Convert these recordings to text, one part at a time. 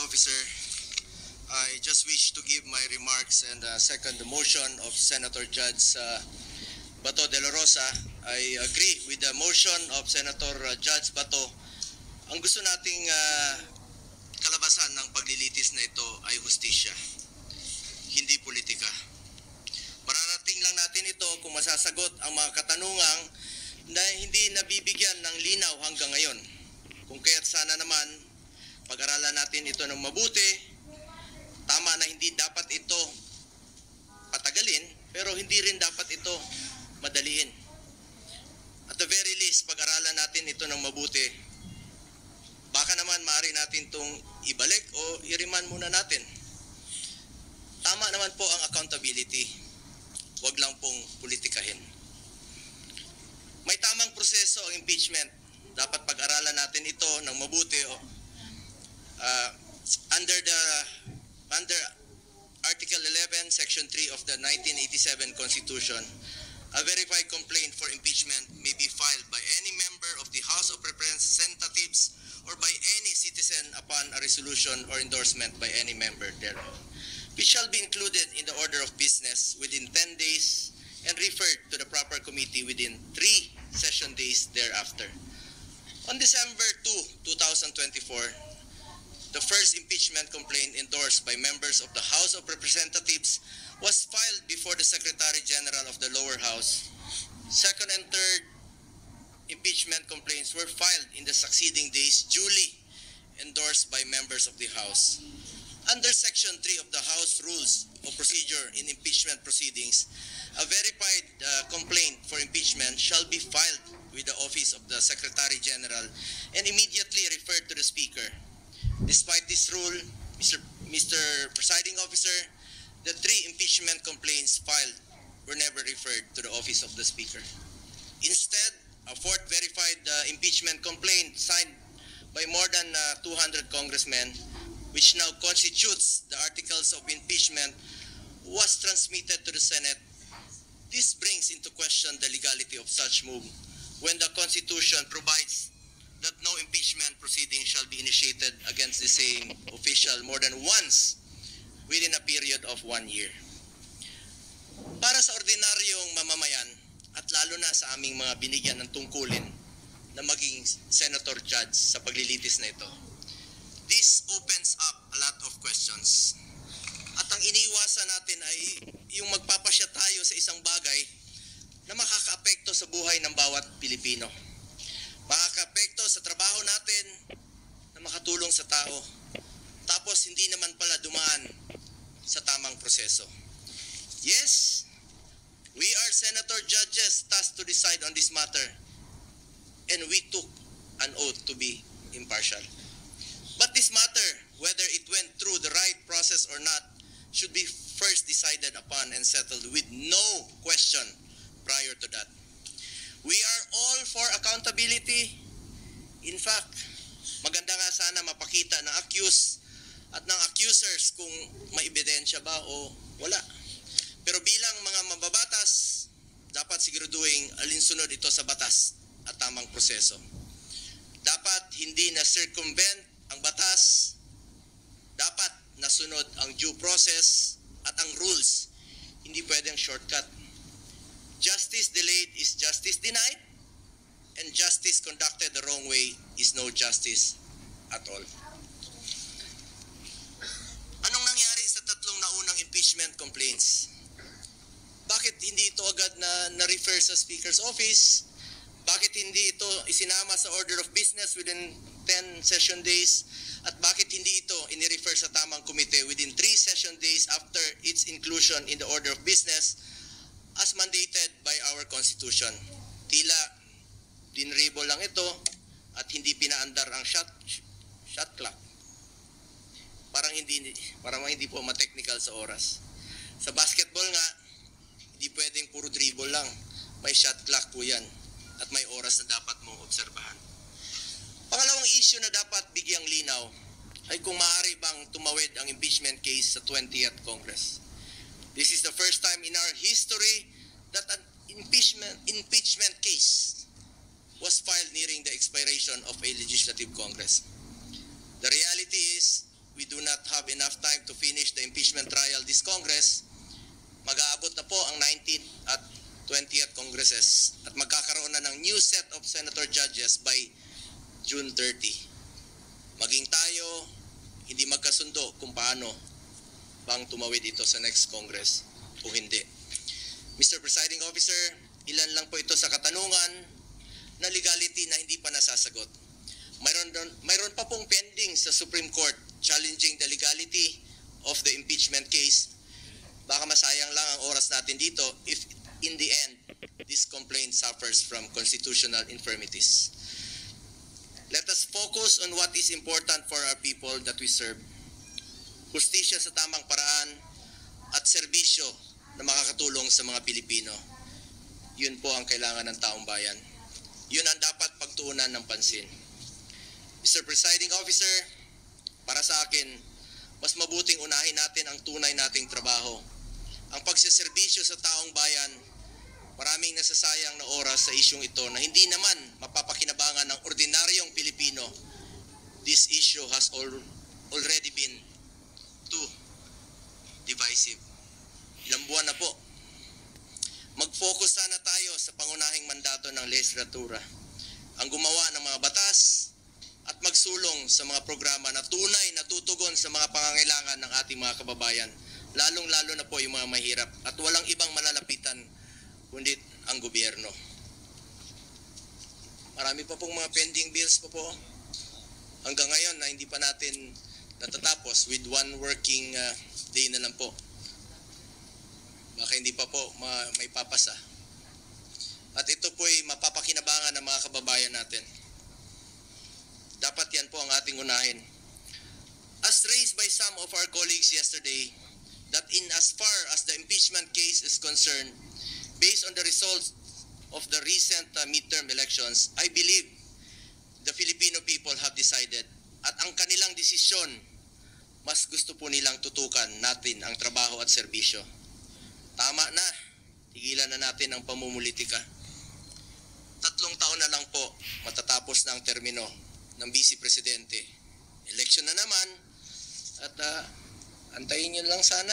Officer, I just wish to give my remarks and second the motion of Senator Judge Bato de la Rosa. I agree with the motion of Senator Judge Bato. Ang gusto nating kalabasan ng paglilitis na ito ay hustisya, hindi politika. Mararating lang natin ito kung masasagot ang mga katanungang na hindi nabibigyan ng linaw hanggang ngayon. Kung kaya't sana naman pag-aralan natin ito ng mabuti. Tama na hindi dapat ito patagalin, pero hindi rin dapat ito madaliin. At the very least, pag-aralan natin ito ng mabuti. Baka naman maaari natin itong ibalik o i-remand muna natin. Tama naman po ang accountability. Huwag lang pong politikahin. May tamang proseso ang impeachment. Dapat pag-aralan natin ito ng mabuti. Under Article 11, Section 3 of the 1987 Constitution, a verified complaint for impeachment may be filed by any member of the House of Representatives or by any citizen upon a resolution or endorsement by any member thereof, which shall be included in the order of business within 10 days and referred to the proper committee within 3 session days thereafter. On December 2, 2024, the first impeachment complaint endorsed by members of the House of Representatives was filed before the Secretary General of the lower house. Second and third impeachment complaints were filed in the succeeding days, duly endorsed by members of the House. Under Section 3 of the House Rules of Procedure in Impeachment Proceedings, a verified complaint for impeachment shall be filed with the Office of the Secretary General and immediately referred to the Speaker. Despite this rule, Mr. Presiding Officer, the 3 impeachment complaints filed were never referred to the Office of the Speaker. Instead, a 4th verified impeachment complaint signed by more than 200 congressmen, which now constitutes the articles of impeachment, was transmitted to the Senate. This brings into question the legality of such move when the Constitution provides that no impeachment proceeding shall be initiated against the same official more than once within a period of 1 year. Para sa ordinaryong mamamayan at lalo na sa aming mga binigyan ng tungkulin na maging senator judge sa paglilitis na ito, this opens up a lot of questions. At ang iniiwasan natin ay yung magpapasya tayo sa isang bagay na makakaapekto sa buhay ng bawat Pilipino. Makakaapekto sa trabaho natin na makatulong sa tao. Tapos hindi naman pala dumaan sa tamang proseso. Yes, we are senator judges tasked to decide on this matter, and we took an oath to be impartial. But this matter, whether it went through the right process or not, should be first decided upon and settled with no question prior to that. We are all for accountability. In fact, maganda nga sana mapakita ng accused at ng accusers kung may ebidensya ba o wala. Pero bilang mga mababatas, dapat siguraduhin alinsunod ito sa batas at tamang proseso. Dapat hindi na circumvent ang batas. Dapat nasunod ang due process at ang rules. Hindi pwedeng shortcut. Justice delayed is justice denied, and justice conducted the wrong way is no justice at all. Anong nangyari sa 3 naunang impeachment complaints? Bakit hindi ito agad na-refer sa Speaker's Office? Bakit hindi ito isinama sa order of business within 10 session days? At bakit hindi ito inirefer sa tamang komite within 3 session days after its inclusion in the order of business as mandated by our Constitution? Tila dinribo lang ito at hindi pinaandar ang shot clock. Parang hindi po ma-technical sa oras. Sa basketball nga, hindi pwedeng puro dribble lang. May shot clock po yan at may oras na dapat mong obserbahan. Pangalawang issue na dapat bigyang linaw ay kung maaari bang tumawid ang impeachment case sa 20th Congress. This is the first time in our history that an impeachment case was filed nearing the expiration of a legislative Congress. The reality is, we do not have enough time to finish the impeachment trial this Congress, mag-aabot na po ang 19th at 20th Congresses at magkakaroon na ng new set of senator judges by June 30. Maging tayo, hindi magkasundo kung paano bang tumawid ito sa next Congress o hindi. Mr. Presiding Officer, ilan lang po ito sa katanungan na legality na hindi pa nasasagot. Mayroon pa pong pending sa Supreme Court challenging the legality of the impeachment case. Baka masayang lang ang oras natin dito if in the end this complaint suffers from constitutional infirmities. Let us focus on what is important for our people that we serve. Hustisya sa tamang paraan at serbisyo na makakatulong sa mga Pilipino. Yun po ang kailangan ng taong bayan. Yun ang dapat pagtuunan ng pansin. Mr. Presiding Officer, para sa akin, mas mabuting unahin natin ang tunay nating trabaho. Ang pagseserbisyo sa taong bayan, maraming nasasayang na oras sa isyong ito na hindi naman mapapakinabangan ng ordinaryong Pilipino. This issue has already been too divisive. Ilang buwan na po. Mag-focus sana tayo sa pangunahing mandato ng legislatura. Ang gumawa ng mga batas at magsulong sa mga programa na tunay na tutugon sa mga pangangailangan ng ating mga kababayan, lalong-lalo na po yung mga mahirap at walang ibang malalapitan kundi ang gobyerno. Marami pa pong mga pending bills pa po hanggang ngayon na hindi pa natin natatapos with one working day na lang po. Baka hindi pa po may papasa. At ito po ay mapapakinabangan ng mga kababayan natin. Dapat yan po ang ating unahin. As raised by some of our colleagues yesterday, that in as far as the impeachment case is concerned, based on the results of the recent midterm elections, I believe the Filipino people have decided at ang kanilang desisyon, mas gusto po nilang tutukan natin ang trabaho at serbisyo. Tama na, tigilan na natin ang pamumulitika. 3 taon na lang po matatapos na ang termino ng Vice Presidente. Election na naman at antayin nyo lang sana.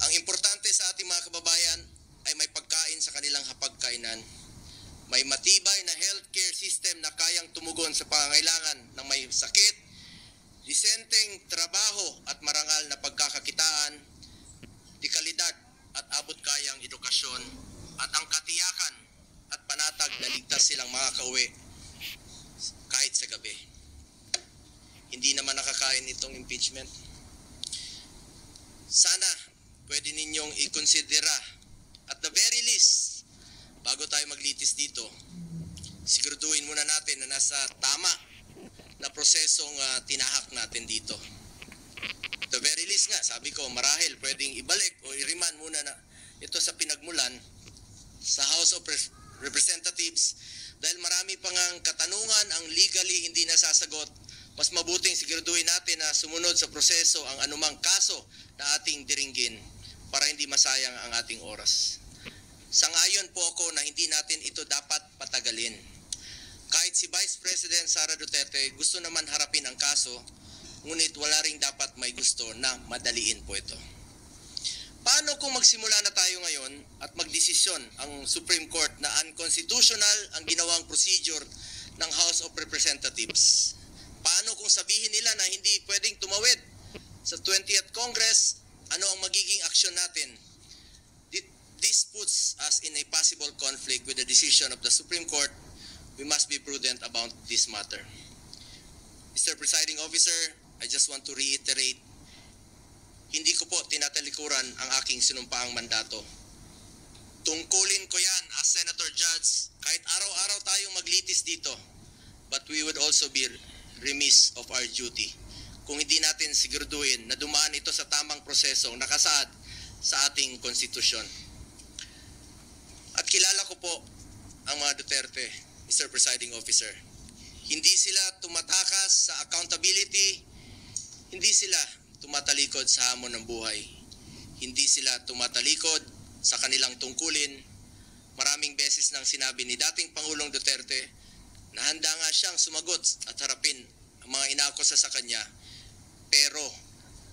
Ang importante sa ating mga kababayan ay may pagkain sa kanilang hapagkainan. May matibay na healthcare system na kayang tumugon sa pangangailangan ng may sakit, disenteng trabaho at marangal na pagkakakitaan, dekalidad at abot kayang edukasyon, at ang katiyakan at panatag na ligtas silang makakauwi kahit sa gabi. Hindi naman nakakain itong impeachment. Sana pwede ninyong i-considera at the very least, bago tayo maglitis dito, siguraduhin muna natin na nasa tama na prosesong tinahak natin dito. At the very least nga, sabi ko, marahil pwedeng ibalik o i-remand muna na ito sa pinagmulan sa House of Representatives dahil marami pang ang katanungan ang legally hindi nasasagot. Mas mabuting siguraduhin natin na sumunod sa proseso ang anumang kaso na ating diringgin para hindi masayang ang ating oras. Sangayon po ako na hindi natin ito dapat patagalin. Kahit si Vice President Sara Duterte gusto naman harapin ang kaso, ngunit wala ring dapat may gusto na madaliin po ito. Paano kung magsimula na tayo ngayon at magdesisyon ang Supreme Court na unconstitutional ang ginawang procedure ng House of Representatives? Paano kung sabihin nila na hindi pwedeng tumawid sa 20th Congress? Ano ang magiging aksyon natin? This puts us in a possible conflict with the decision of the Supreme Court. We must be prudent about this matter. Mr. Presiding Officer, I just want to reiterate, hindi ko po tinatalikuran ang aking sinumpaang mandato. Tungkulin ko yan as Senator Judge kahit araw-araw tayong maglitis dito. But we would also be remiss of our duty kung hindi natin siguraduhin na dumaan ito sa tamang prosesong nakasaad sa ating konstitusyon. At kilala ko po ang mga Duterte, Mr. Presiding Officer. Hindi sila tumatakas sa accountability, hindi sila tumatalikod sa hamon ng buhay. Hindi sila tumatalikod sa kanilang tungkulin. Maraming beses nang sinabi ni dating Pangulong Duterte na handa nga siyang sumagot at harapin ang mga inaakusa sa kanya pero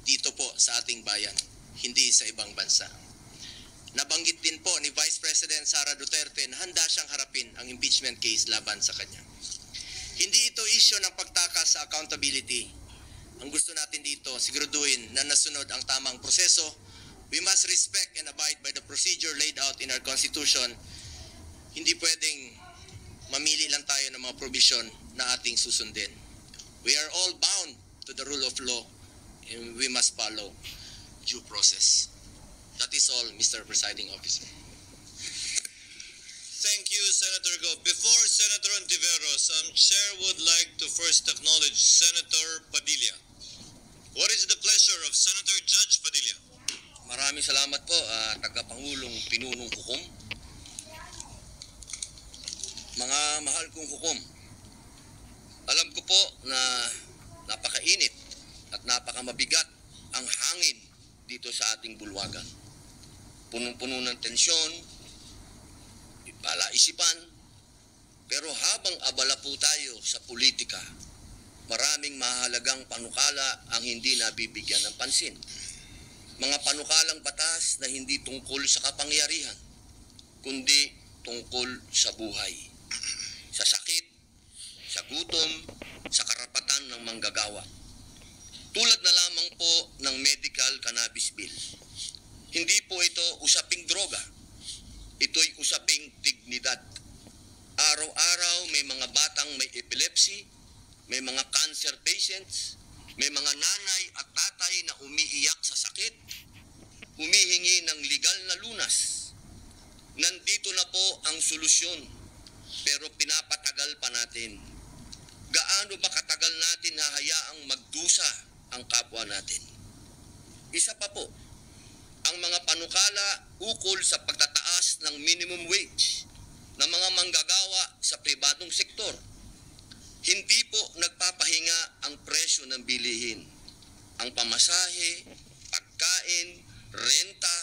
dito po sa ating bayan, hindi sa ibang bansa. Nabanggit din po ni Vice President Sara Duterte na handa siyang harapin ang impeachment case laban sa kanya. Hindi ito issue ng pagtakas sa accountability. Ang gusto natin dito, siguraduhin na nasunod ang tamang proseso. We must respect and abide by the procedure laid out in our Constitution. Hindi pwedeng mamili lang tayo ng mga provision na ating susundin. We are all bound to the rule of law and we must follow due process. That is all, Mr. Presiding Officer. Thank you, Senator Go. Before Senator Ontiveros, Chair would like to first acknowledge Senator Padilla. What is the pleasure of Senator Judge Padilla? Maraming salamat po, Tagapangulong Pinunong Hukom. Mga mahal kong hukom, alam ko po na napakainit at napakamabigat ang hangin dito sa ating bulwagan. Punong-puno ng tensyon, palaisipan, pero habang abala po tayo sa politika, maraming mahalagang panukala ang hindi nabibigyan ng pansin. Mga panukalang batas na hindi tungkol sa kapangyarihan, kundi tungkol sa buhay, sa sakit, sa gutom, sa karapatan ng manggagawa. Tulad na lamang po ng medical cannabis bill. Hindi po ito usaping droga. Ito'y usaping dignidad. Araw-araw may mga batang may epilepsy, may mga cancer patients, may mga nanay at tatay na umiiyak sa sakit, humihingi ng legal na lunas. Nandito na po ang solusyon, pero pinapatagal pa natin. Gaano ba katagal natin hahayaang magdusa ang kapwa natin? Isa pa po, ang mga panukala ukol sa pagtataas ng minimum wage ng mga manggagawa sa pribadong sektor. Hindi po nagpapahinga ang presyo ng bilihin. Ang pamasahe, pagkain, renta,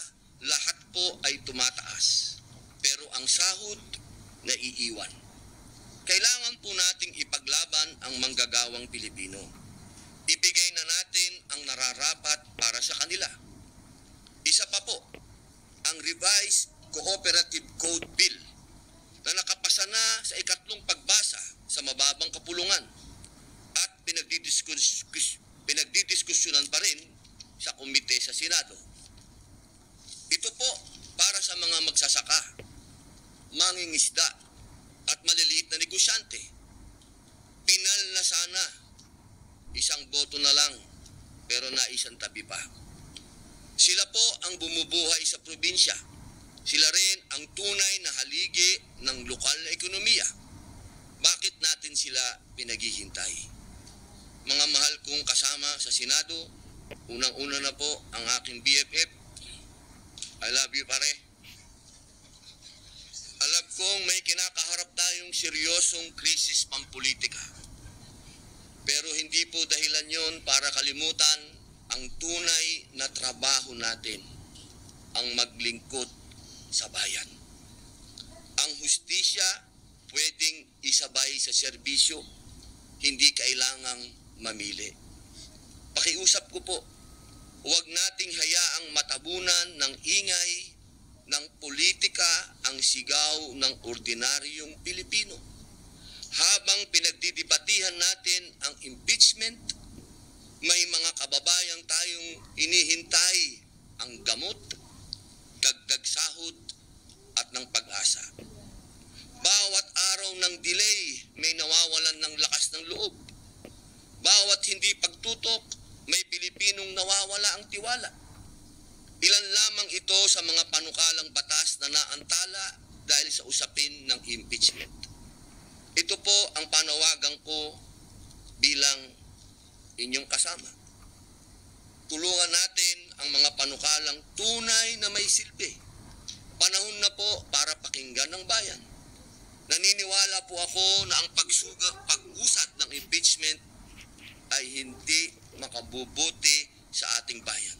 lahat po ay tumataas. Pero ang sahod, naiiwan. Kailangan po nating ipaglaban ang manggagawang Pilipino. Ibigay na natin ang nararapat para sa kanila. Isa pa po, ang Revised Cooperative Code Bill na nakapasa na sa ikatlong pagbasa sa mababang kapulungan at pinagdidiskusyonan pa rin sa komite sa Senado. Ito po para sa mga magsasaka, mangingisda at maliliit na negosyante. Pinal na sana, isang boto na lang pero naisang tabi pa. Sila po ang bumubuhay sa probinsya. Sila rin ang tunay na haligi ng lokal na ekonomiya. Bakit natin sila pinaghihintay? Mga mahal kong kasama sa Senado, unang-una na po ang aking BFF. I love you, pare. Alam kong may kinakaharap tayong seryosong krisis pampolitika. Pero hindi po dahilan yon para kalimutan ang tunay na trabaho natin, ang maglingkod sa bayan. Ang hustisya pwedeng isabay sa serbisyo, hindi kailangang mamili. Pakiusap ko po, huwag nating hayaang matabunan ng ingay ng politika ang sigaw ng ordinaryong Pilipino. Habang pinagdidibatihan natin ang impeachment, may mga kababayang tayong inihintay ang gamot, dagdag sahod at ng pag-asa. Bawat araw ng delay, may nawawalan ng lakas ng loob. Bawat hindi pagtutok, may Pilipinong nawawala ang tiwala. Ilan lamang ito sa mga panukalang batas na naantala dahil sa usapin ng impeachment. Ito po ang panawagan ko bilang inyong kasama. Tulungan natin ang mga panukalang tunay na may silbi. Panahon na po para pakinggan ng bayan. Naniniwala po ako na ang pag-usad ng impeachment ay hindi makabubuti sa ating bayan.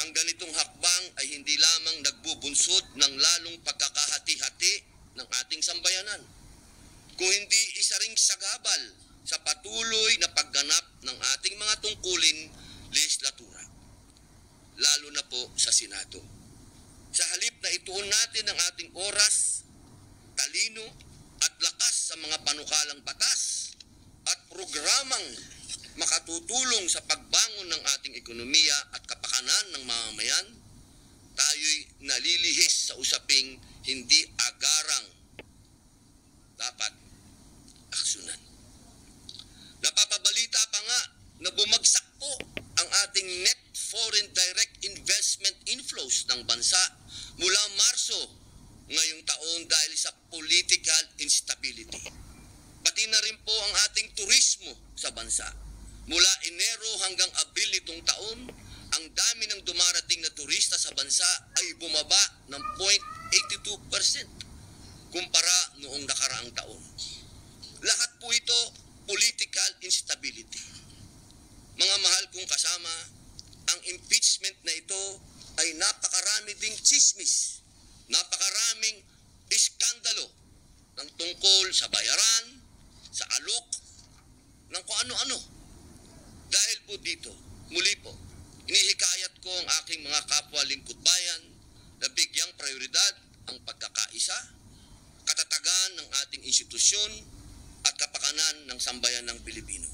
Ang ganitong hakbang ay hindi lamang nagbubunsod ng lalong pagkakahati-hati ng ating sambayanan, kung hindi isa ring sagabal sa patuloy patuloy na pagganap ng ating mga tungkulin legislatura, lalo na po sa Senado. Sa halip na ituon natin ang ating oras, talino at lakas sa mga panukalang batas at programang makatutulong sa pagbangon ng ating ekonomiya at kapakanan ng mamamayan, tayo'y nalilihis sa usaping hindi agarang dapat aksyonan. Napapabalita pa nga na bumagsak po ang ating net foreign direct investment inflows ng bansa mula Marso ngayong taon dahil sa political instability. Pati na rin po ang ating turismo sa bansa. Mula Enero hanggang Abril nitong taon, ang dami ng dumarating na turista sa bansa ay bumaba ng 0.82% kumpara noong nakaraang taon. Lahat po ito political instability. Mga mahal kong kasama, ang impeachment na ito ay napakarami ding tsismis, napakaraming iskandalo ng tungkol sa bayaran, sa alok, ng kung ano-ano. Dahil po dito, muli po, inihikayat ko ang aking mga kapwa lingkod bayan na bigyang prioridad ang pagkakaisa, katatagan ng ating institusyon at kapakanan ng sambayan ng Pilipino.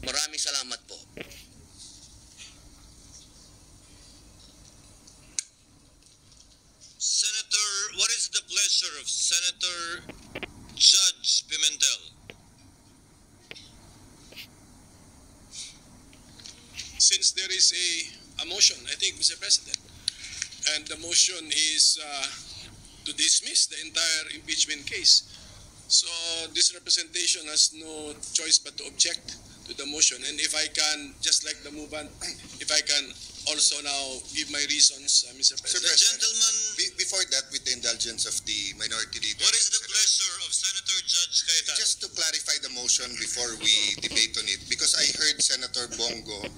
Maraming salamat po. Senator, what is the pleasure of Senator Judge Pimentel? Since there is a motion, I think, Mr. President, and the motion is to dismiss the entire impeachment case. So this representation has no choice but to object to the motion. And if I can, just like the movement, if I can also now give my reasons, Mr. President. The gentleman, Before that, with the indulgence of the minority leader. what is the pleasure of Senator Judge Cayetano? Just to clarify the motion before we debate on it, because I heard Senator Bongo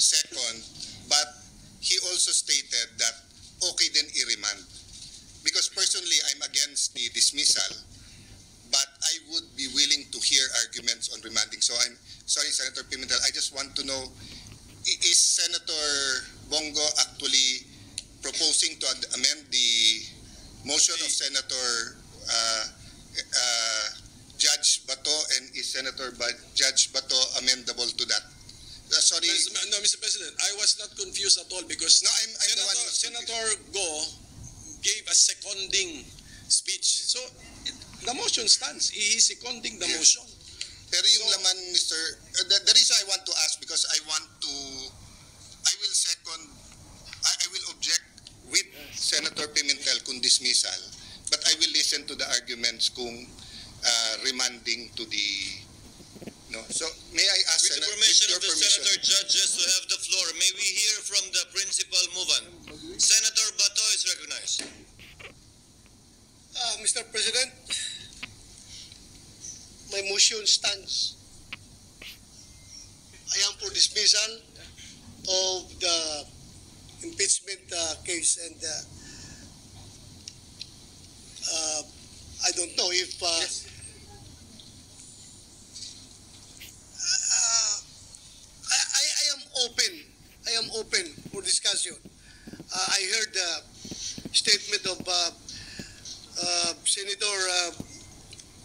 second, but he also stated that okay then i-remand. Because personally, I'm against the dismissal, but I would be willing to hear arguments on remanding. So I'm sorry, Senator Pimentel, I just want to know, is Senator Bongo actually proposing to amend the motion of Senator Judge Bato, and is Judge Bato amendable to that? Sorry. No, Mr. President, I was not confused at all because No, I'm the one who was Senator Go gave a seconding speech. So the motion stands. He is seconding the motion. Pero yung So- laman, Mr. The reason I want to ask, because I will second, I will object with Senator Pimentel kung dismissal, but I will listen to the arguments kung remanding to the, no. So may I ask, With the Senator, permission with of your the permission. Senator Judges to have the floor, may we hear from the principal movement? Senator Bato is recognized. Mr. President, my motion stands. I am for dismissal of the impeachment case, and I don't know if I am open. I am open for discussion. I heard the statement of Senator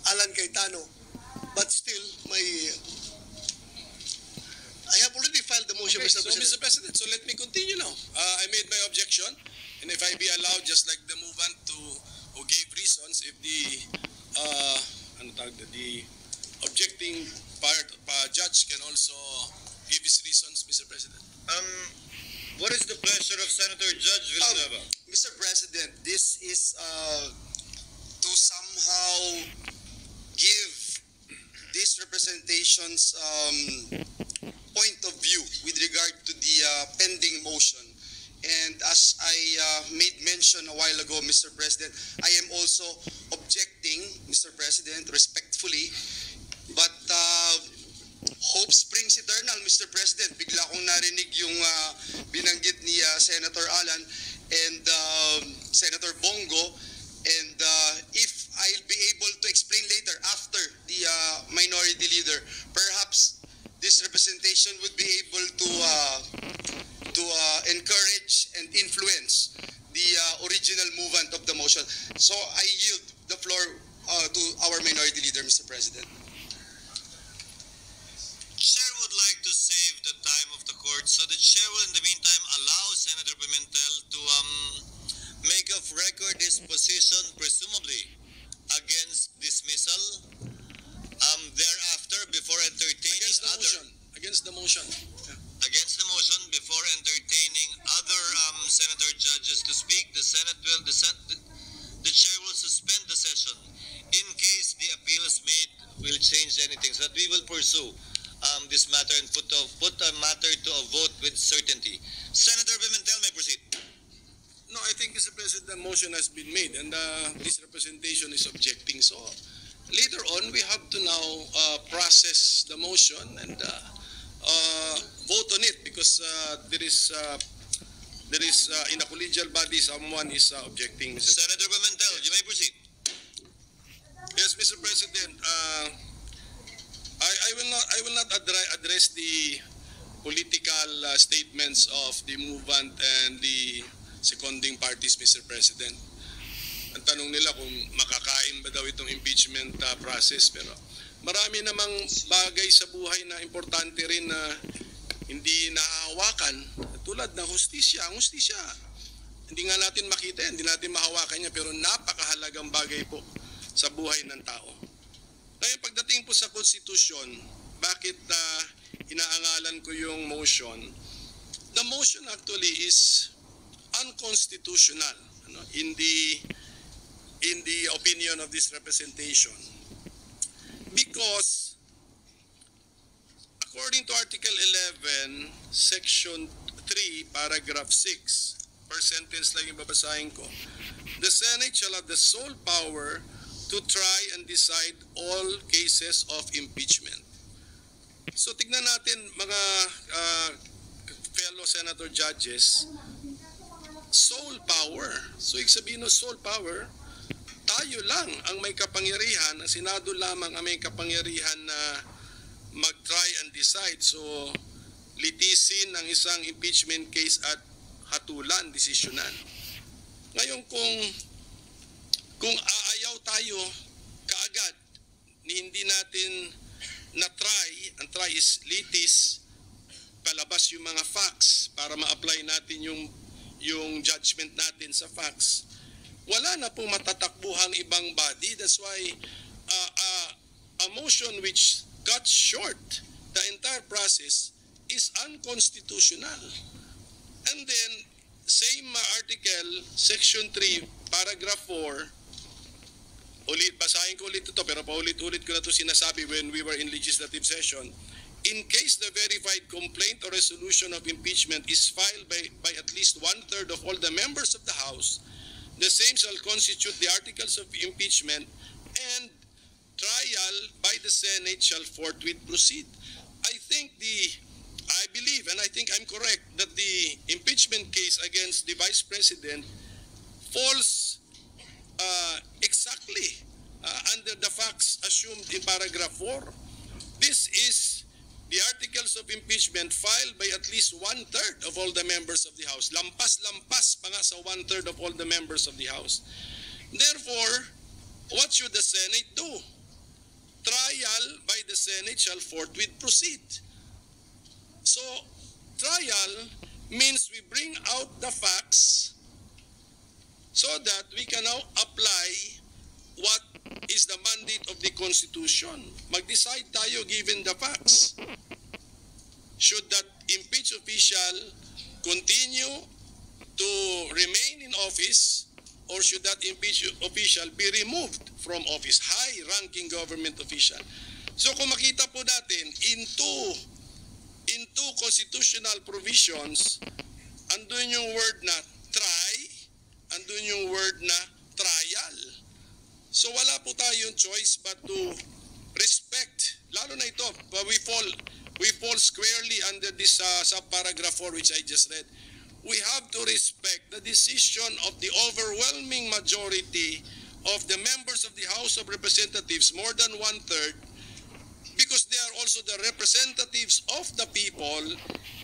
Alan Cayetano, but still, I have already filed the motion, Okay, Mr. so President. Mr. President, so let me continue now. I made my objection, and if I be allowed, just like the movement who gave reasons, if the objecting judge can also give his reasons, Mr. President. What is the pleasure of Senator Judge Villanueva? Mr. President, this is to somehow give these representations point of view with regard to the pending motion. And as I made mention a while ago, Mr. President, I am also objecting, Mr. President, respectfully, but hope springs eternal, Mr. President. Bigla kong narinig yung binanggit ni Senator Alan and Senator Bongo, and if I'll be able to explain later after the minority leader, perhaps representation would be able to encourage and influence the original movement of the motion. So I yield the floor to our minority leader, Mr. President. Chair would like to save the time of the court, so the chair will in the meantime allow Senator Pimentel to make of record his position, presumably against dismissal. Thereafter, before entertaining Against the motion. against the motion, before entertaining other senator judges to speak, the chair will suspend the session in case the appeal is made will change anything, so that we will pursue this matter and put a matter to a vote with certainty. Senator Pimentel may proceed. No, I think, Mr. President, the motion has been made and this representation is objecting. So later on, we have to now process the motion and vote on it because there is in a collegial body someone is objecting. Mr. Senator Pimentel, you may proceed. Yes, Mr. President. I will not address the political statements of the movement and the seconding parties, Mr. President. Ang tanong nila kung makakain ba daw itong impeachment process, pero marami namang bagay sa buhay na importante rin na hindi nahahawakan, tulad ng hustisya. Ang hustisya, hindi nga natin makita, hindi natin mahawakan niya, pero napakahalagang bagay po sa buhay ng tao. Ngayon, pagdating po sa Constitution, bakit inaangalan ko yung motion? The motion actually is unconstitutional, in the opinion of this representation, because according to Article 11, Section 3, Paragraph 6, per sentence lang yung babasahin ko, the Senate shall have the sole power to try and decide all cases of impeachment. So tignan natin mga fellow senator judges, sole power. So ibig sabihin ng sole power, tayo lang ang may kapangyarihan, ang Senado lamang ang may kapangyarihan na mag-try and decide. So litisin ang isang impeachment case at hatulan, desisyonan. Ngayon kung aayaw tayo kaagad ni hindi natin na-try, ang try is litis, palabas yung mga facts para ma-apply natin yung judgment natin sa facts, wala na pong matatakbuhang ibang body. That's why a motion which cuts short the entire process is unconstitutional. And then, same article, Section 3, Paragraph 4, basahin ko ulit ito, pero paulit-ulit ko na ito sinasabi when we were in legislative session. In case the verified complaint or resolution of impeachment is filed by at least 1/3 of all the members of the House, the same shall constitute the articles of impeachment, and trial by the Senate shall forthwith proceed. I believe, and I think I'm correct, that the impeachment case against the Vice President falls exactly under the facts assumed in Paragraph 4. This is the articles of impeachment filed by at least 1/3 of all the members of the House. Lampas-lampas pa nga sa 1/3 of all the members of the House. Therefore, what should the Senate do? Trial by the Senate shall forthwith proceed. So, trial means we bring out the facts so that we can now apply what is the mandate of the Constitution. Mag-decide tayo given the facts. Should that impeached official continue to remain in office, or should that impeached official be removed from office? High-ranking government official. So kung makita po natin, in two constitutional provisions, andun yung word na try, andun yung word na trial. So wala po tayong choice but to respect, lalo na ito, we fall squarely under this subparagraph 4 which I just read. We have to respect the decision of the overwhelming majority of the members of the House of Representatives, more than 1/3, because they are also the representatives of the people.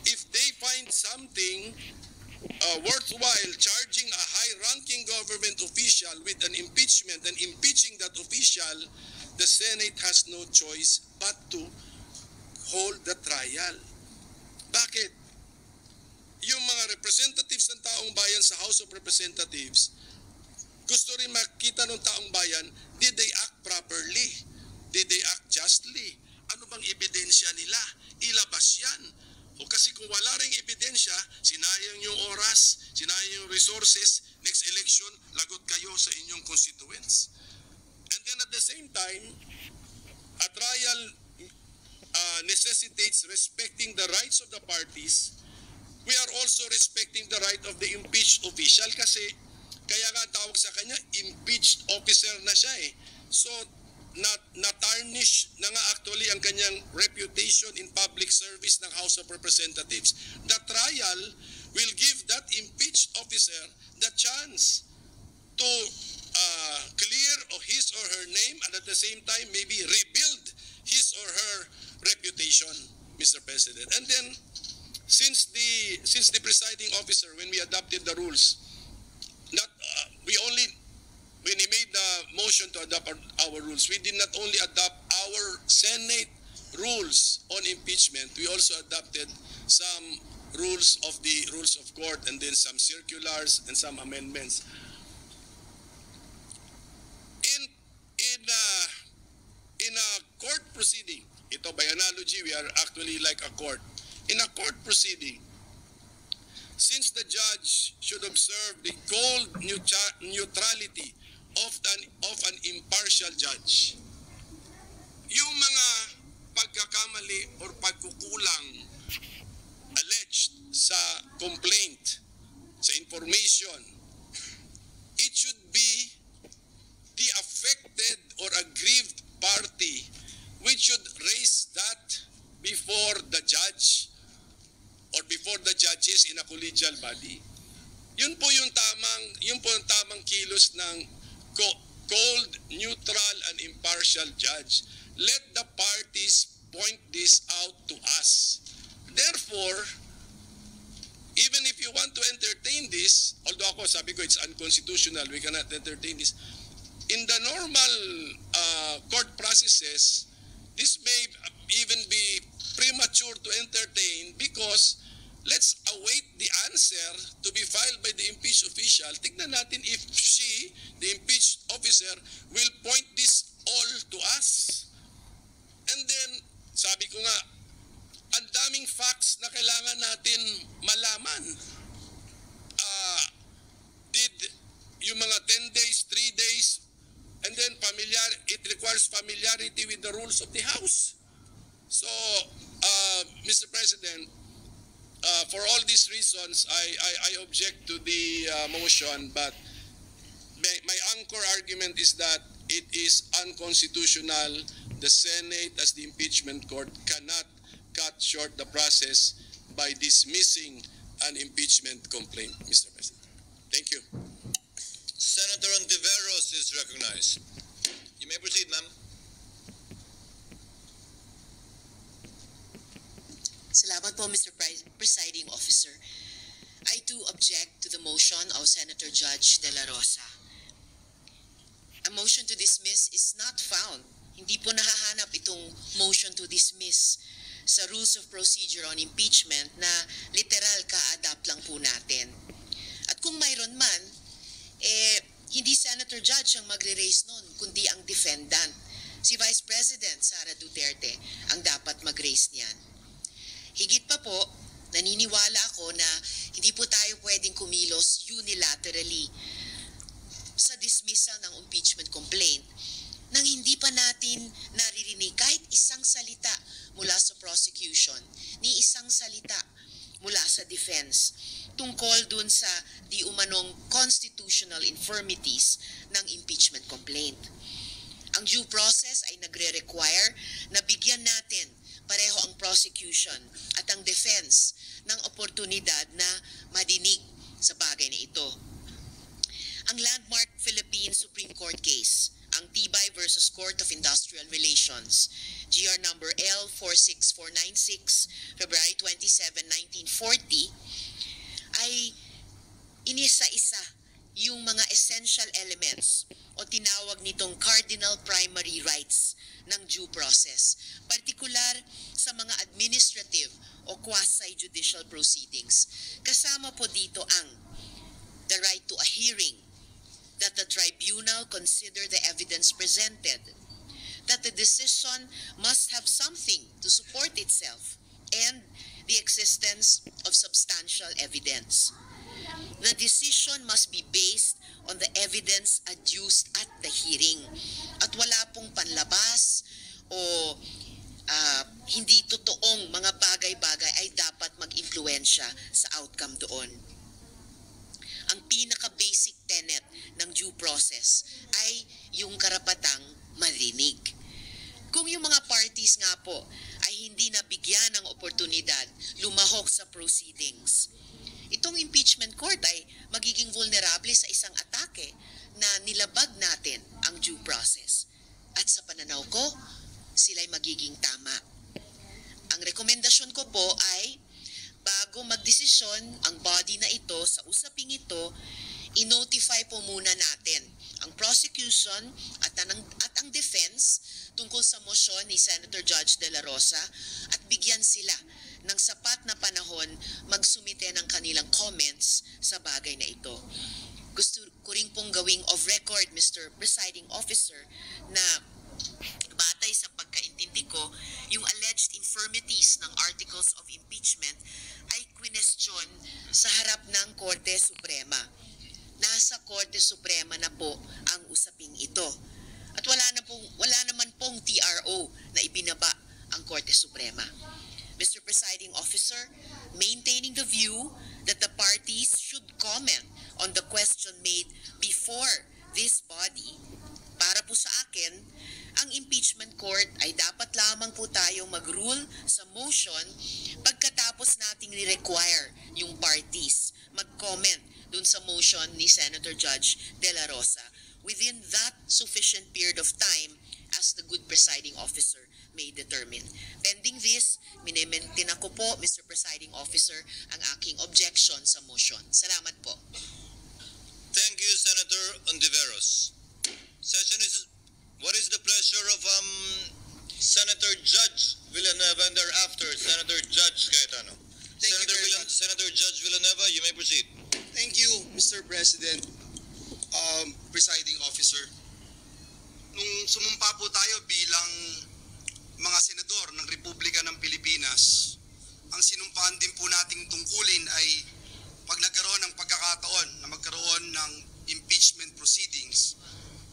If they find something worthwhile charging a high-ranking government official with an impeachment and impeaching that official, the Senate has no choice but to hold the trial. Bakit? Yung mga representatives ng taong bayan sa House of Representatives, gusto rin makita ng taong bayan, did they act properly? Did they act justly? Ano bang ebidensya nila? Ilabas yan. O kasi kung wala ring ebidensya, sinayang yung oras, sinayang yung resources, next election, lagot kayo sa inyong constituents. And then at the same time, a trial necessitates respecting the rights of the parties. We are also respecting the right of the impeached official kasi kaya nga tawag sa kanya, impeached officer na siya eh. So, na-tarnish na nga actually ang kanyang reputation in public service ng House of Representatives. The trial will give that impeached officer the chance to clear his or her name and at the same time maybe rebuild his or her reputation, Mr. President. And then, since the presiding officer, when we adopted the rules, when he made the motion to adopt our rules, we did not only adopt our Senate rules on impeachment, we also adopted some rules of the rules of court and then some circulars and some amendments. In a court proceeding, ito by analogy, we are actually like a court. In a court proceeding, since the judge should observe the cold neutrality of an impartial judge, yung mga pagkakamali or pagkukulang alleged sa complaint, sa information, it should be the affected or aggrieved party which should raise that before the judge or before the judges in a collegial body. Yun po yung tamang kilos ng cold, neutral, and impartial judge. Let the parties point this out to us. Therefore, even if you want to entertain this, although ako sabi ko it's unconstitutional, we cannot entertain this, in the normal court processes, this may even be premature to entertain because let's await the answer to be filed by the impeached official. Tignan natin if she, the impeached officer, will point this all to us. And then, sabi ko nga, ang daming facts na kailangan natin malaman. Did yung mga 10 days, 3 days, and then it requires familiarity with the rules of the House. So, Mr. President, for all these reasons, I object to the motion, but my anchor argument is that it is unconstitutional. The Senate, as the impeachment court, cannot cut short the process by dismissing an impeachment complaint, Mr. President. Thank you. Senator Ontiveros is recognized. You may proceed, ma'am. Salamat po, Mr. Presiding Officer. I too object to the motion of Senator Judge De La Rosa. A motion to dismiss is not found. Hindi po nahahanap itong motion to dismiss sa Rules of Procedure on Impeachment na literal ka-adapt lang po natin. At kung mayroon man, hindi Senator Judge ang magre-raise nun, kundi ang defendant. Si Vice President Sara Duterte ang dapat mag-raise niyan. Higit pa po, naniniwala ako na hindi po tayo pwedeng kumilos unilaterally sa dismissal ng impeachment complaint nang hindi pa natin naririnig kahit isang salita mula sa prosecution, ni isang salita mula sa defense tungkol dun sa di umanong constitutional infirmities ng impeachment complaint. Ang due process ay nagre-require na bigyan natin pareho ang prosecution at ang defense ng oportunidad na madinig sa bagay na ito. Ang landmark Philippine Supreme Court case, ang Tibay versus Court of Industrial Relations, GR number L46496, February 27, 1940, ay inisa-isa yung mga essential elements o tinawag nitong cardinal primary rights ng due process, partikular sa mga administrative o quasi-judicial proceedings. Kasama po dito ang the right to a hearing, that the tribunal consider the evidence presented, that the decision must have something to support itself, and the existence of substantial evidence. The decision must be based on the evidence adduced at the hearing at wala pong panlabas o hindi totoong mga bagay-bagay ay dapat mag-impluwensya sa outcome doon. Ang pinaka-basic tenet ng due process ay yung karapatang marinig. Kung yung mga parties nga po ay hindi nabigyan ng oportunidad lumahok sa proceedings, itong impeachment court ay magiging vulnerable sa isang atake na nilabag natin ang due process. At sa pananaw ko, sila'y magiging tama. Ang rekomendasyon ko po ay bago magdesisyon ang body na ito sa usaping ito, i-notify po muna natin ang prosecution at ang defense tungkol sa motion ni Senator Judge De La Rosa at bigyan sila ng sapat na panahon magsumite ng kanilang comments sa bagay na ito. Gusto ko rin pong gawing of record, Mr. Presiding Officer, na batay sa pagkaintindi ko, yung alleged infirmities ng articles of impeachment ay kwestiyon sa harap ng Korte Suprema. Nasa Korte Suprema na po ang usaping ito. At wala naman pong TRO na ibinaba ang Korte Suprema. Mr. Presiding Officer, maintaining the view that the parties should comment on the question made before this body, para po sa akin, ang impeachment court ay dapat lamang po tayong mag-rule sa motion pagkatapos nating ni-require yung parties mag-comment dun sa motion ni Senator Judge De La Rosa within that sufficient period of time as the good presiding officer may determine. Pending this, minimaintain ako po, Mr. Presiding Officer, ang aking objection sa motion. Salamat po. Thank you, Senator Ontiveros. What is the pleasure of Senator Judge Villanueva and thereafter Senator Judge Cayetano? Senator Judge Villanueva, you may proceed. Thank you, Mr. President, Presiding Officer. Nung sumumpa po tayo bilang mga senador ng Republika ng Pilipinas, ang sinumpaan din po nating tungkulin ay pag nagkaroon ng pagkakataon na magkaroon ng impeachment proceedings,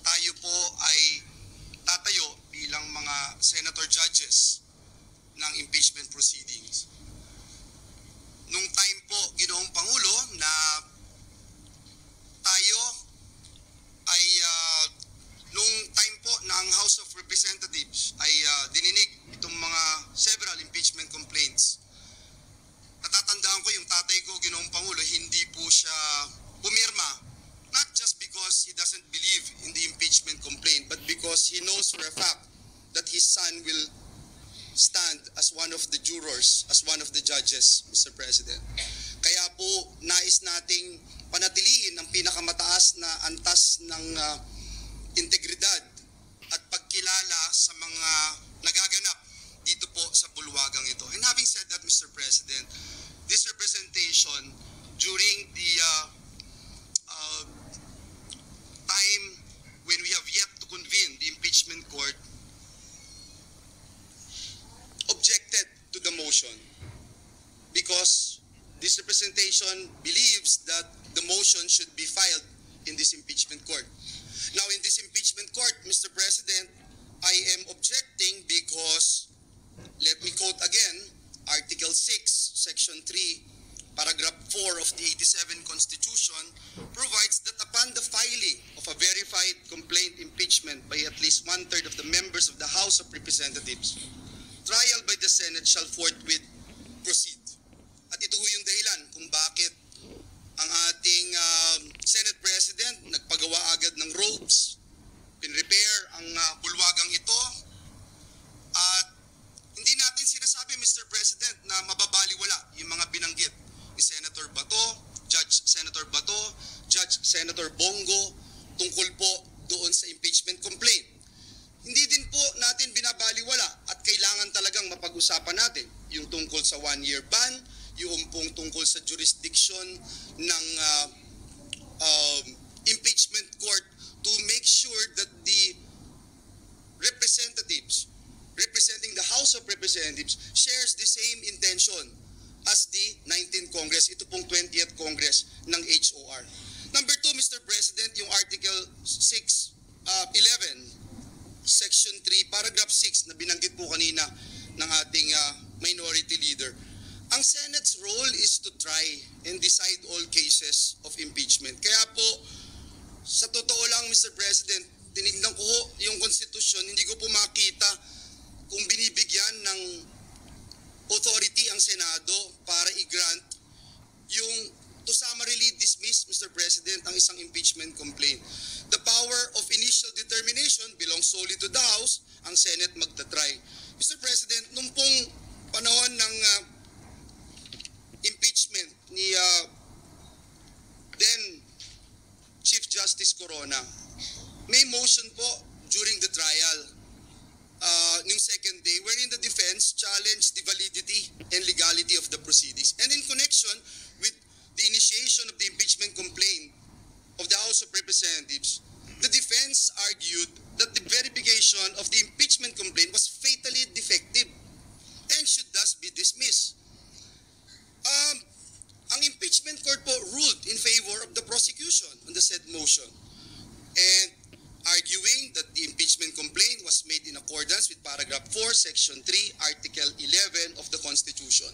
tayo po ay tatayo bilang mga senator judges ng impeachment proceedings. Nung time po, Ginoong Pangulo, na tayo ay nung time po ng House of Representatives ay dininig itong mga several impeachment complaints. Natatandaan ko yung tatay ko, Ginoong Pangulo, hindi po siya pumirma, not just because he doesn't believe in the impeachment complaint, but because he knows for a fact that his son will stand as one of the jurors, as one of the judges, Mr. President. Kaya po, nais nating panatiliin ang pinakamataas na antas ng integridad at pagkilala sa mga nagaganap dito po sa bulwagang ito. And having said that, Mr. President, this representation during the time when we have yet to convene the impeachment court objected to the motion because this representation believes that the motion should be filed in this impeachment court. Now, in this impeachment court, Mr. President, I am objecting because, let me quote again, Article 6, Section 3, Paragraph 4 of the 87 Constitution provides that upon the filing of a verified complaint impeachment by at least one-third of the members of the House of Representatives, trial by the Senate shall forthwith proceed. At ito yung dahilan kung bakit ang ating Senate President nagpagawa agad ng robes, pinrepair ang bulwagang ito, at President, na mababaliwala yung mga binanggit ni Senator Bato, Judge Senator Bato, Judge Senator Bongo, tungkol po doon sa impeachment complaint. Hindi din po natin binabaliwala at kailangan talagang mapag-usapan natin yung tungkol sa 1-year ban, yung pong tungkol sa jurisdiction ng impeachment court to make sure that the representatives representing the House of Representatives shares the same intention as the 19th Congress, ito pong 20th Congress ng HOR. Number 2, Mr. President, yung Article 11, Section 3, Paragraph 6 na binanggit po kanina ng ating minority leader. Ang Senate's role is to try and decide all cases of impeachment. Kaya po, sa totoo lang, Mr. President, tinignan ko yung Constitution, hindi ko po makita kung binibigyan ng authority ang Senado para i-grant yung to summarily dismiss, Mr. President, ang isang impeachment complaint. The power of initial determination belongs solely to the House, ang Senate magta-try. Mr. President, nung pong panahon ng impeachment ni then Chief Justice Corona, may motion po during the trial ng second day wherein the defense challenged the validity and legality of the proceedings. And in connection with the initiation of the impeachment complaint of the House of Representatives, the defense argued that the verification of the impeachment complaint was fatally defective and should thus be dismissed. Ang impeachment court po ruled in favor of the prosecution on the said motion, and arguing that the impeachment complaint was made in accordance with Paragraph 4, Section 3, Article 11 of the Constitution.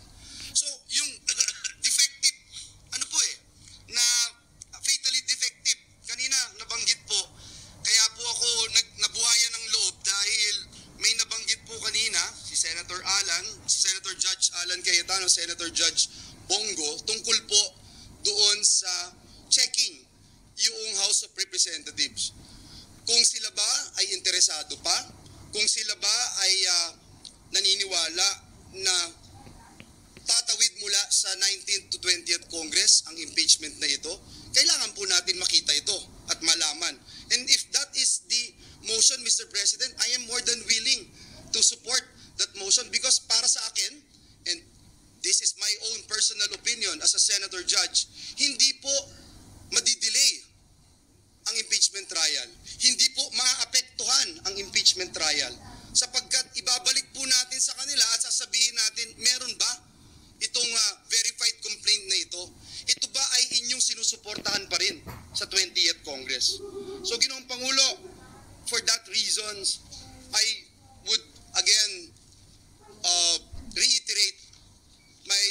So, yung defective, na fatally defective, kanina nabanggit po, kaya po ako nabuhayan ng loob dahil may nabanggit po kanina si Senator Judge Alan Cayetano, Senator Judge Bongo, tungkol po doon sa checking yung House of Representatives. Kung sila ba ay interesado pa, kung sila ba ay naniniwala na tatawid mula sa 19th to 20th Congress ang impeachment na ito, kailangan po natin makita ito at malaman. And if that is the motion, Mr. President, I am more than willing to support that motion because para sa akin, and this is my own personal opinion as a Senator Judge, hindi po madidelay ang impeachment trial. Hindi po maapektuhan ang impeachment trial sapagkat ibabalik po natin sa kanila at sasabihin natin, meron ba itong verified complaint na ito? Ito ba ay inyong sinusuportahan pa rin sa 20th Congress? So, Ginoong Pangulo, for that reasons, I would again reiterate my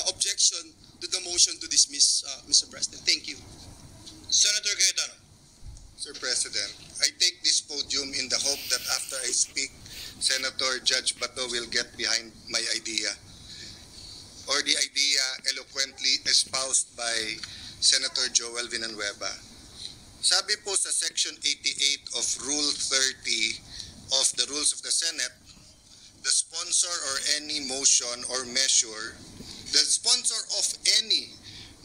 objection to the motion to dismiss, Mr. President. Thank you. Senator Cayetano. Sir President, I take this podium in the hope that after I speak, Senator Judge Bato will get behind my idea, or the idea eloquently espoused by Senator Joel Villanueva. Sabi po sa Section 88 of Rule 30 of the Rules of the Senate, the sponsor or any motion or measure, the sponsor of any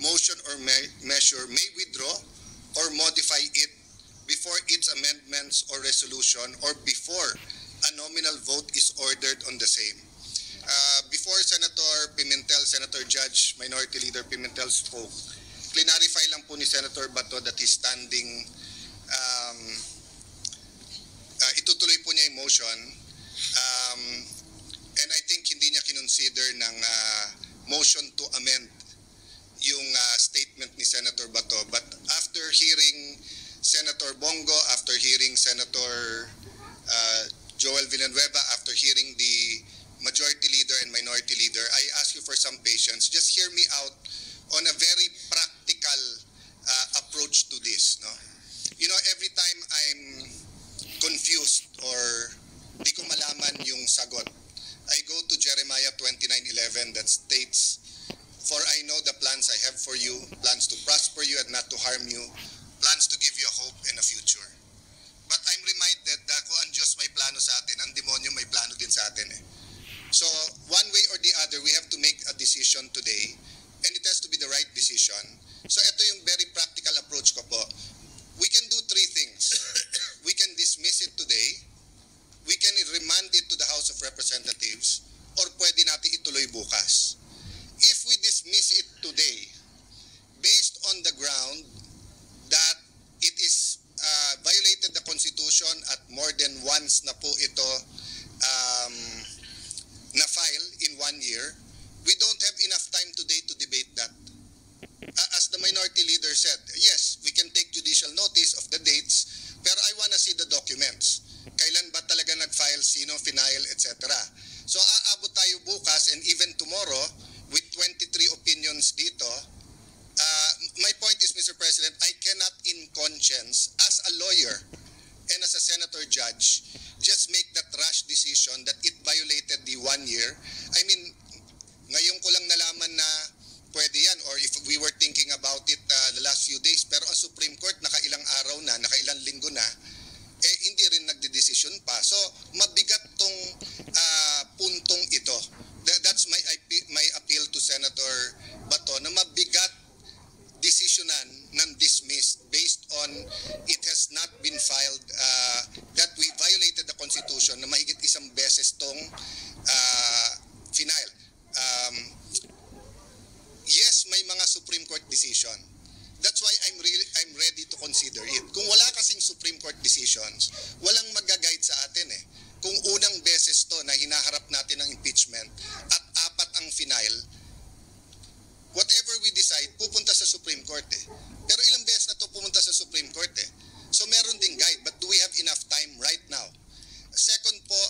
motion or measure may withdraw or modify it before its amendments or resolution or before a nominal vote is ordered on the same. Before Senator Pimentel, Senator Judge, Minority Leader Pimentel spoke, clarify lang po ni Senator Bato that he's standing, itutuloy po niya yung motion, and I think hindi niya kinonsider ng motion to amend yung statement ni Senator Bato. But after hearing Senator Bongo, after hearing Senator Joel Villanueva, after hearing the Majority Leader and Minority Leader, I ask you for some patience. Just hear me out on a very practical approach to this. No? You know, every time I'm confused or di ko malaman yung sagot, I go to Jeremiah 29:11 that states, "For I know the plans I have for you, plans to prosper you and not to harm you, plans to give you a hope and a future." But I'm reminded that kung ang Diyos may plano sa atin, ang demonyo may plano din sa atin. So, the other, we have to make a decision today, and it has to be the right decision. So ito yung very practical approach ko po. We can do three things. We can dismiss it today, we can remand it to the House of Representatives, or pwede natin ituloy bukas. If we dismiss it today, based on the ground that it is violated the Constitution at more than once na po ito na-file in 1 year, we don't have enough time today to debate that. As the minority leader said, yes, we can take judicial notice of the dates, pero I wanna see the documents. Kailan ba talaga nag-file, sino, final, etc. So aabot tayo bukas and even tomorrow with 23 opinions dito. My point is, Mr. President, I cannot in conscience, as a lawyer and as a senator judge, just make that rash decision that it violated the 1 year. I mean, ngayon ko lang nalaman na pwede yan, or if we were thinking about it the last few days, pero ang Supreme Court nakailang araw na, nakailang linggo na, hindi rin nagdedesisyon pa. So, mabigat tong puntong ito. That's my appeal to Senator Bato, na mabigat desisyonan ng dismissed based on it has not been filed, that we violated the Constitution na mahigit isang beses tong final. Yes, may mga Supreme Court decision. That's why I'm ready to consider it. Kung wala kasing Supreme Court decisions, walang mag-guide sa atin eh. Kung unang beses to na hinaharap natin ng impeachment at 4 ang final, whatever we decide, pupunta sa Supreme Court eh. Pero ilang beses na to pumunta sa Supreme Court eh. So meron ding guide, but do we have enough time right now? Second po,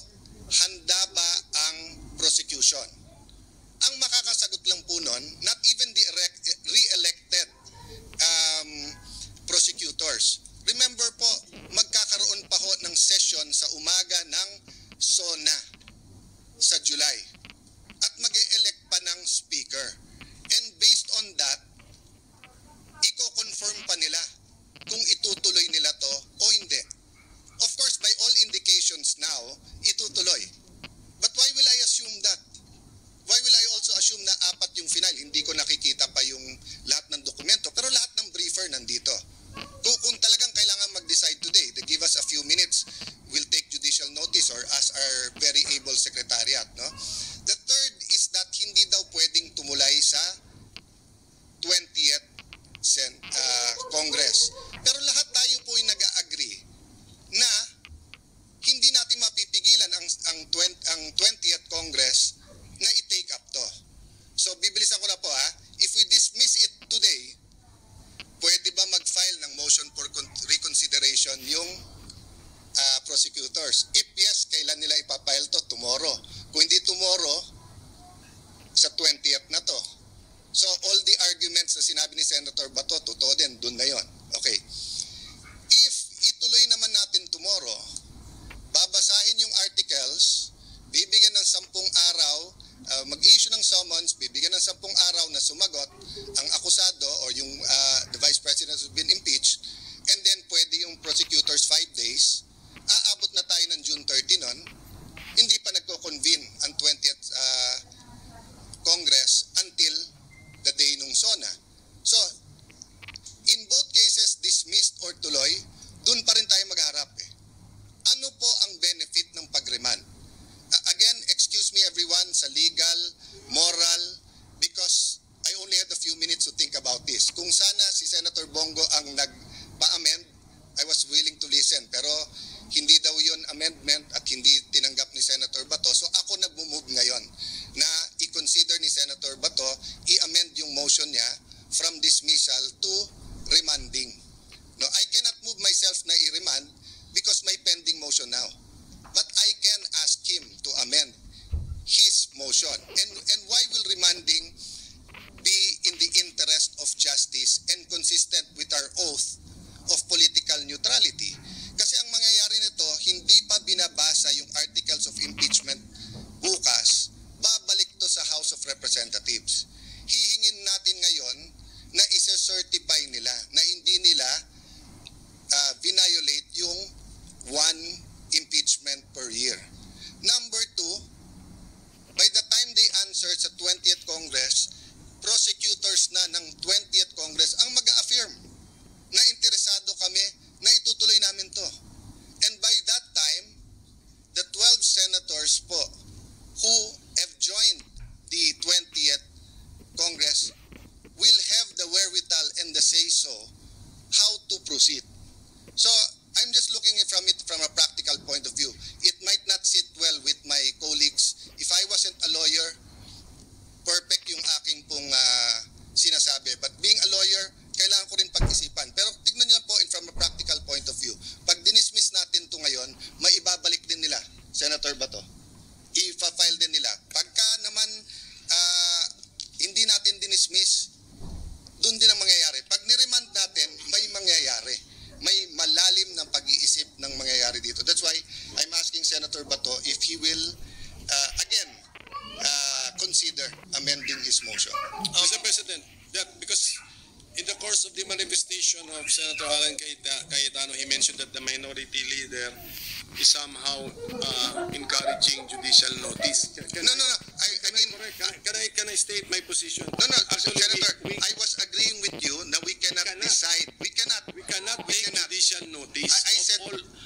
handa ba ang prosecution? Ang makakasagot lang po nun, not even the re-elected prosecutors. Remember po, magkakaroon pa ho ng session sa umaga ng SONA sa July. At mag-e-elect pa ng speaker. And based on that, i-confirm pa nila kung itutuloy nila to o hindi. Of course, by all indications now, itutuloy. But why will I assume that? Why will I also assume na 4 yung final? Hindi ko nakikita pa yung lahat ng dokumento, pero lahat ng briefer nandito. Kung talagang kailangan mag-decide today, they give us a few minutes, we'll take judicial notice or ask our very able secretariat. No? The third is that hindi daw pwedeng tumulay sa 20th Congress. Pero lahat tayo po ay nag-agree na hindi natin mapipigilan ang 20th Congress na i-take up to. So bibilisan ko na po ha. If we dismiss it today, pwede ba mag-file ng motion for reconsideration yung prosecutors? If yes, kailan nila ipapile to? Tomorrow. Kung hindi tomorrow, sa 20th na to. So all the arguments na sinabi ni Senator Bato, totoo din, dun na yon. Okay. If ituloy naman natin tomorrow, babasahin yung articles, bibigyan ng 10 araw, mag-issue ng summons, bibigyan ng 10 araw na sumagot ang akusado or yung the Vice President who's been impeached, and then pwede yung prosecutors 5 days, aabot na tayo ng June 30 nun, hindi pa nagko-convene ang 20th Congress until the day nung SONA. So, in both cases, dismissed or tuloy, dun pa rin tayo magharap eh. Ano po ang benefit ng pag-remand? Again, excuse me everyone sa legal, moral, because I only had a few minutes to think about this. Kung sana si Senator Bongo ang nagpa-amend, I was willing to listen. Pero hindi daw yun amendment at hindi tinanggap ni Senator Bato. So ako nagmumove ngayon na i-consider ni Senator Bato, i-amend yung motion niya from dismissal to remanding. No, I cannot move myself na i-remand because may pending motion now. But I can ask him to amend his motion. And why will remanding be in the interest of justice and consistent with our oath of political neutrality? Kasi ang mangyayari nito, hindi pa binabasa yung articles of impeachment bukas, babalik to sa House of Representatives. Hihingin natin ngayon na isa-certify nila na hindi nila violate yung 1 impeachment per year. Number 2, by the time they answer sa 20th Congress, prosecutors na ng 20th Congress ang mag-affirm na interesado kami na itutuloy namin to. And by that time, the 12 senators po who have joined the 20th Congress will have the wherewithal and the say-so how to proceed. So, I'm just looking from it from a practical point of view. It might not sit well with my colleagues. If I wasn't a lawyer, perfect yung aking pong sinasabi. But being a lawyer, kailangan ko rin pag-isipan. Pero tignan niyo po from a practical point of view. Pag dinismiss natin to ngayon, may ibabalik din nila, Senator Bato. I-file din nila. Pagka naman hindi natin dinismiss, doon din ang mangyayari. Pag niremand natin, may mangyayari. May malalim ng pag-iisip ng mangyayari dito. That's why I'm asking Senator Bato if he will again consider amending his motion. Mr. President, that because in the course of the manifestation of Senator Alan Cayetano, he mentioned that the minority leader is somehow encouraging judicial notice. No. I mean, can I state my position? No, Actually, Senator, we I was agreeing with you that we cannot decide. We cannot take judicial notice I said,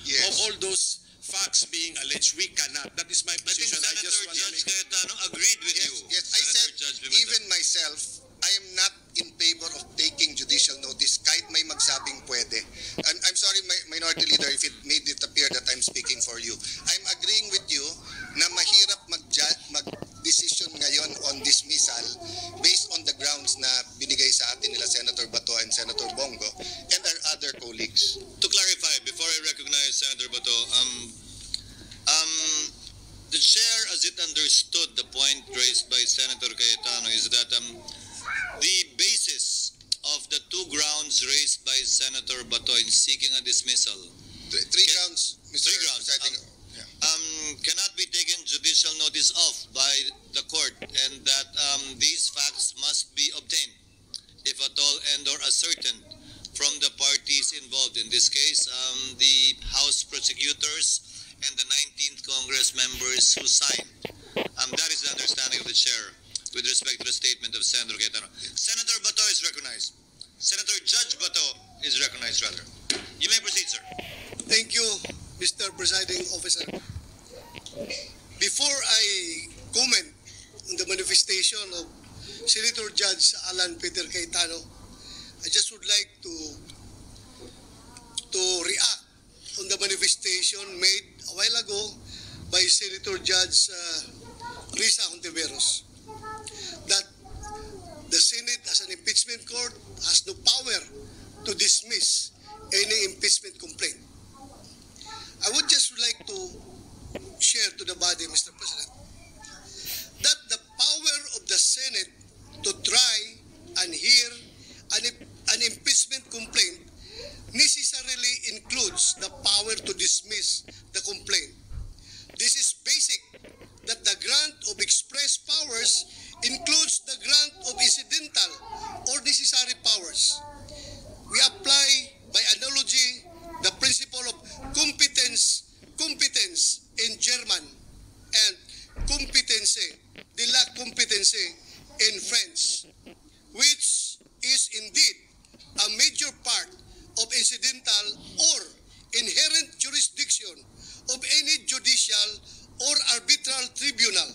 yes. of all those facts being alleged. We cannot. That is my I think position. Senator Judge Cayetano agreed with you. Yes, I Senator said, Judge Pimentel. even myself, I am not in favor of taking judicial notice kahit may magsabing pwede. I'm sorry, Minority Leader, if it made it appear that I'm speaking for you. I'm agreeing with you na mahirap mag-decision ngayon on dismissal based on the grounds na binigay sa atin nila Senator Bato and Senator Bongo and our other colleagues. To clarify, before I recognize Senator Bato, the chair, as it understood the point raised by Senator Cayetano, is that the basis of the two grounds raised by Senator Bato in seeking a dismissal Three grounds, Mr. Three grounds. Presiding. cannot be taken judicial notice of by the court, and that these facts must be obtained, if at all, and or ascertained from the parties involved. In this case, the House prosecutors and the 19th Congress members who signed. That is the understanding of the chair with respect to the statement of Senator Cayetano. Senator Bato is recognized. Senator Judge Bato is recognized, rather. You may proceed, sir. Thank you, Mr. Presiding Officer. Before I comment on the manifestation of Senator Judge Alan Peter Cayetano, I just would like to react on the manifestation made a while ago by Senator Judge Risa Hontiveros, that the Senate as an impeachment court has no power to dismiss any impeachment complaint. I would just like to share to the body, Mr. President, that the power of the Senate to try and hear an impeachment complaint necessarily includes the power to dismiss the complaint. This is basic, that the grant of express powers includes the grant of incidental or necessary powers. We apply, by analogy, the principle of competence in German and competency, de la competency in French, which is indeed a major part of incidental or inherent jurisdiction of any judicial or arbitral tribunal.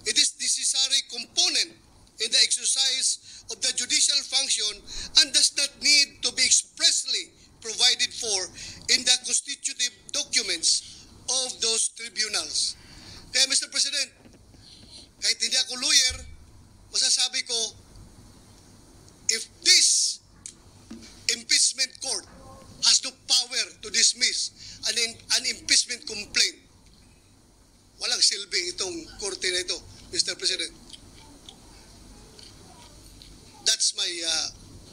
It is necessary component in the exercise of the judicial function and does not need to be expressly provided for in the constitutive documents of those tribunals. Kaya Mr. President, kahit hindi ako lawyer, masasabi ko, if this impeachment court has no power to dismiss an impeachment complaint, walang silbi itong korte na ito, Mr. President. That's my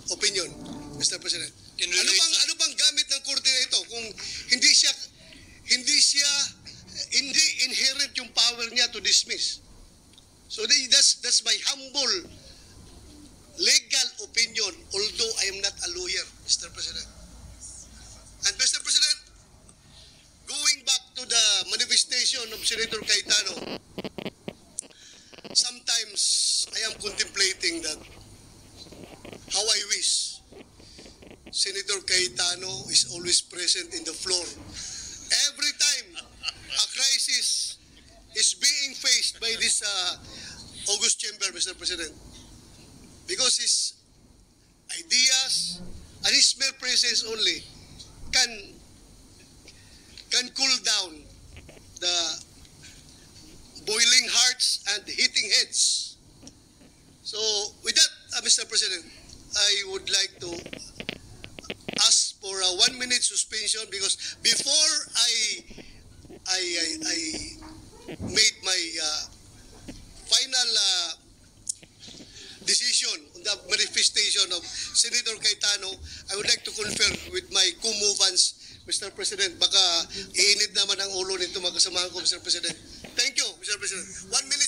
opinion, Mr. President. Ano bang gamit ng korte na ito kung hindi inherent yung power niya to dismiss? So that's my humble legal opinion, although I am not a lawyer, Mr. President. And Mr. President, going back to the manifestation of Senator Cayetano, some sometimes I am contemplating that how I wish Senator Cayetano is always present in the floor. Every time a crisis is being faced by this August Chamber, Mr. President, because his ideas and his mere presence only can cool down the boiling hearts and heating heads. So with that, Mr. President, I would like to ask for a 1-minute suspension because before I made my final decision on the manifestation of Senator Cayetano, I would like to confer with my co-movants, Mr. President. Baka iinit naman ang ulo nito mga kasamahan ko, Mr. President. Thank you, Mr. President. 1 minute.